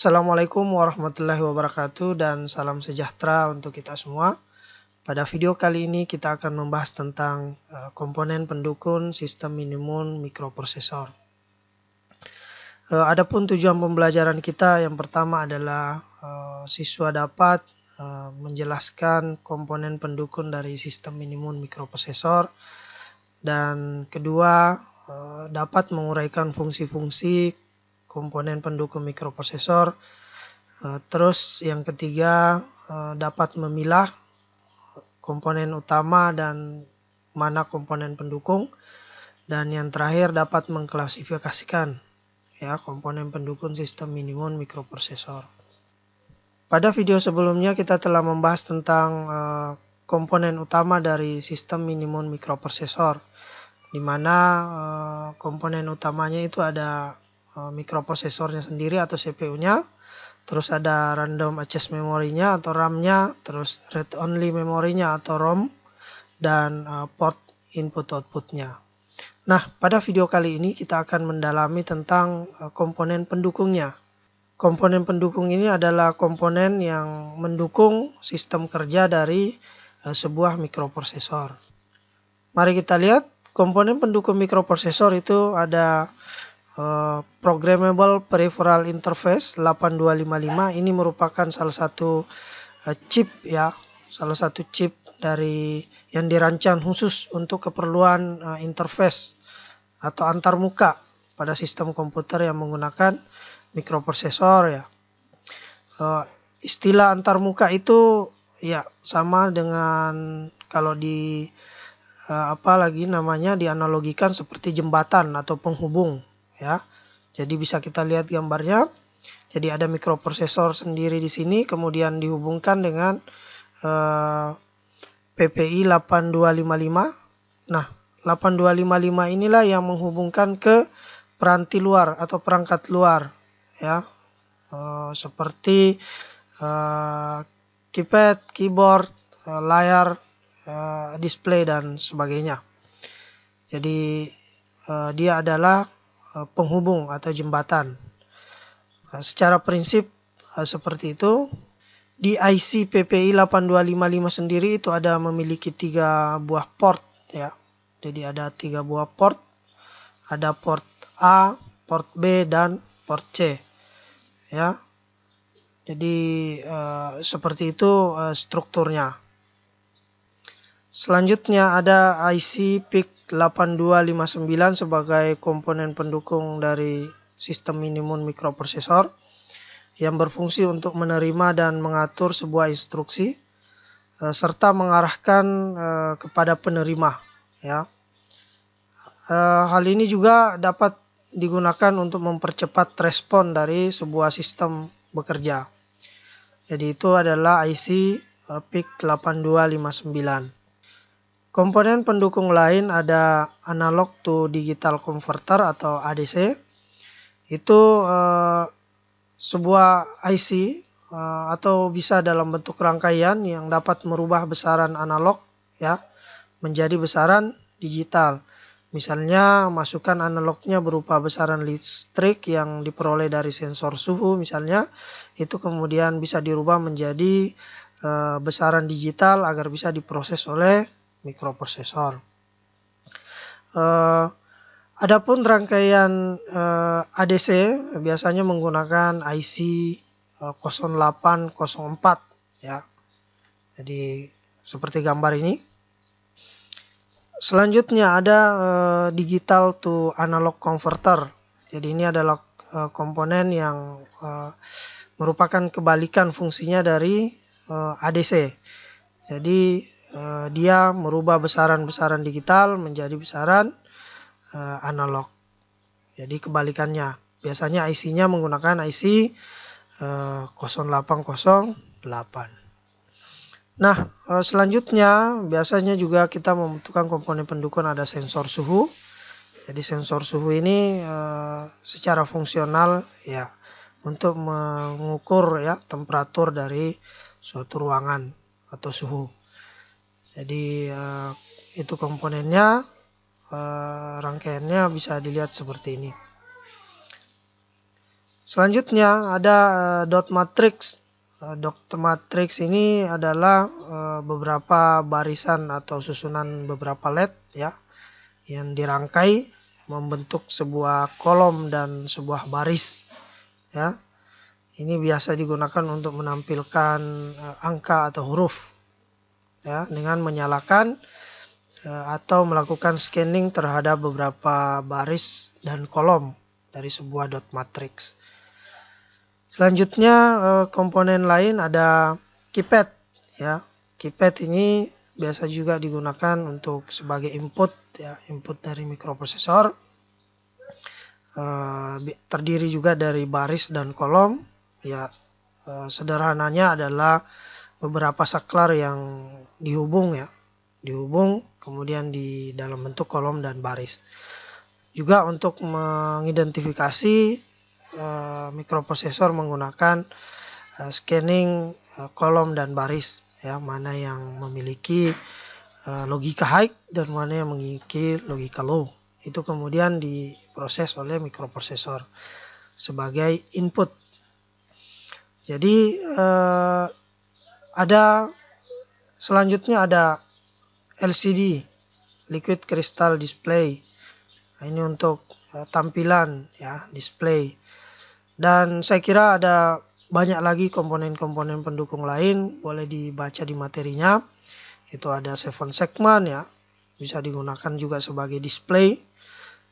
Assalamualaikum warahmatullahi wabarakatuh dan salam sejahtera untuk kita semua. Pada video kali ini kita akan membahas tentang komponen pendukung sistem minimum mikroprosesor. Adapun tujuan pembelajaran kita yang pertama adalah siswa dapat menjelaskan komponen pendukung dari sistem minimum mikroprosesor, dan kedua dapat menguraikan fungsi-fungsi komponen pendukung mikroprosesor. Terus yang ketiga dapat memilah komponen utama dan mana komponen pendukung, dan yang terakhir dapat mengklasifikasikan komponen pendukung sistem minimum mikroprosesor. Pada video sebelumnya kita telah membahas tentang komponen utama dari sistem minimum mikroprosesor, di mana komponen utamanya itu ada mikroprosesornya sendiri atau CPU-nya, terus ada random access memory-nya atau RAM-nya, terus read only memory-nya atau ROM, dan port input output-nya. Nah, pada video kali ini kita akan mendalami tentang komponen pendukungnya. Komponen pendukung ini adalah komponen yang mendukung sistem kerja dari sebuah mikroprosesor. Mari kita lihat komponen pendukung mikroprosesor itu ada Programmable Peripheral Interface 8255. Ini merupakan salah satu chip dari yang dirancang khusus untuk keperluan interface atau antarmuka pada sistem komputer yang menggunakan mikroprosesor ya. Istilah antarmuka itu sama dengan kalau dianalogikan seperti jembatan atau penghubung ya. Jadi bisa kita lihat gambarnya. Jadi ada mikroprosesor sendiri di sini, kemudian dihubungkan dengan PPI 8255. Nah, 8255 inilah yang menghubungkan ke peranti luar atau perangkat luar ya. Seperti keypad, keyboard, layar, display dan sebagainya. Jadi dia adalah penghubung atau jembatan. Secara prinsip seperti itu. Di IC PPI 8255 sendiri itu ada memiliki 3 buah port ya. Jadi ada 3 buah port. Ada port A, port B, dan port C ya. Jadi seperti itu strukturnya. Selanjutnya ada IC PIC 8259 sebagai komponen pendukung dari sistem minimum mikroprosesor yang berfungsi untuk menerima dan mengatur sebuah instruksi serta mengarahkan kepada penerima ya. Hal ini juga dapat digunakan untuk mempercepat respon dari sebuah sistem bekerja. Jadi itu adalah IC PIC 8259. Komponen pendukung lain ada analog to digital converter atau ADC. Itu sebuah IC atau bisa dalam bentuk rangkaian yang dapat merubah besaran analog ya menjadi besaran digital. Misalnya masukkan analognya berupa besaran listrik yang diperoleh dari sensor suhu misalnya, itu kemudian bisa dirubah menjadi besaran digital agar bisa diproses oleh mikroprosesor. Adapun rangkaian ADC biasanya menggunakan IC 0804 ya. Jadi seperti gambar ini. Selanjutnya ada digital to analog converter. Jadi ini adalah komponen yang merupakan kebalikan fungsinya dari ADC. Jadi dia merubah besaran-besaran digital menjadi besaran analog. Jadi kebalikannya. Biasanya IC-nya menggunakan IC 0808. Nah, selanjutnya biasanya juga kita membutuhkan komponen pendukung ada sensor suhu. Jadi sensor suhu ini secara fungsional ya untuk mengukur ya temperatur dari suatu ruangan atau suhu. Jadi itu komponennya, rangkaiannya bisa dilihat seperti ini. Selanjutnya ada dot matrix. Dot matrix ini adalah beberapa barisan atau susunan beberapa LED ya yang dirangkai membentuk sebuah kolom dan sebuah baris ya. Ini biasa digunakan untuk menampilkan angka atau huruf ya, dengan menyalakan atau melakukan scanning terhadap beberapa baris dan kolom dari sebuah dot matrix. Selanjutnya komponen lain ada keypad ya. Keypad ini biasa juga digunakan untuk sebagai input ya, input dari mikroprosesor. Terdiri juga dari baris dan kolom ya. Sederhananya adalah beberapa saklar yang dihubung kemudian di dalam bentuk kolom dan baris. Juga untuk mengidentifikasi mikroprosesor menggunakan scanning kolom dan baris ya, mana yang memiliki logika high dan mana yang memiliki logika low. Itu kemudian diproses oleh mikroprosesor sebagai input. Jadi selanjutnya ada LCD, Liquid Crystal Display. Nah, ini untuk tampilan ya, display. Dan saya kira ada banyak lagi komponen-komponen pendukung lain, boleh dibaca di materinya. Itu ada 7 segment ya, bisa digunakan juga sebagai display.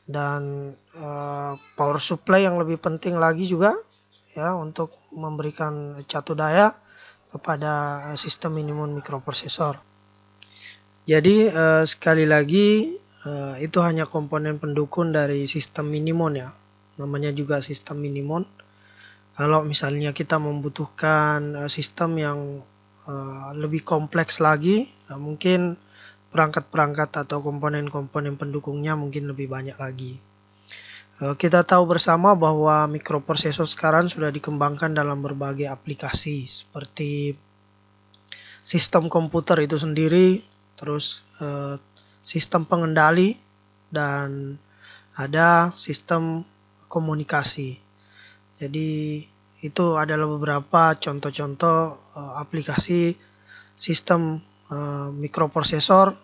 Dan power supply yang lebih penting lagi juga ya, untuk memberikan catu daya kepada sistem minimum mikroprosesor. Jadi sekali lagi itu hanya komponen pendukung dari sistem minimum ya, namanya juga sistem minimum. Kalau misalnya kita membutuhkan sistem yang lebih kompleks lagi, mungkin perangkat-perangkat atau komponen-komponen pendukungnya mungkin lebih banyak lagi. Kita tahu bersama bahwa mikroprosesor sekarang sudah dikembangkan dalam berbagai aplikasi seperti sistem komputer itu sendiri, terus sistem pengendali, dan ada sistem komunikasi. Jadi itu adalah beberapa contoh-contoh aplikasi sistem mikroprosesor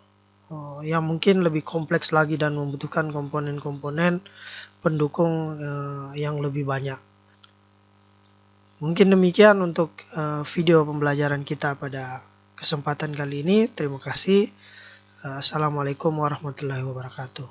yang mungkin lebih kompleks lagi dan membutuhkan komponen-komponen pendukung yang lebih banyak. Mungkin demikian untuk video pembelajaran kita pada kesempatan kali ini. Terima kasih. Assalamualaikum warahmatullahi wabarakatuh.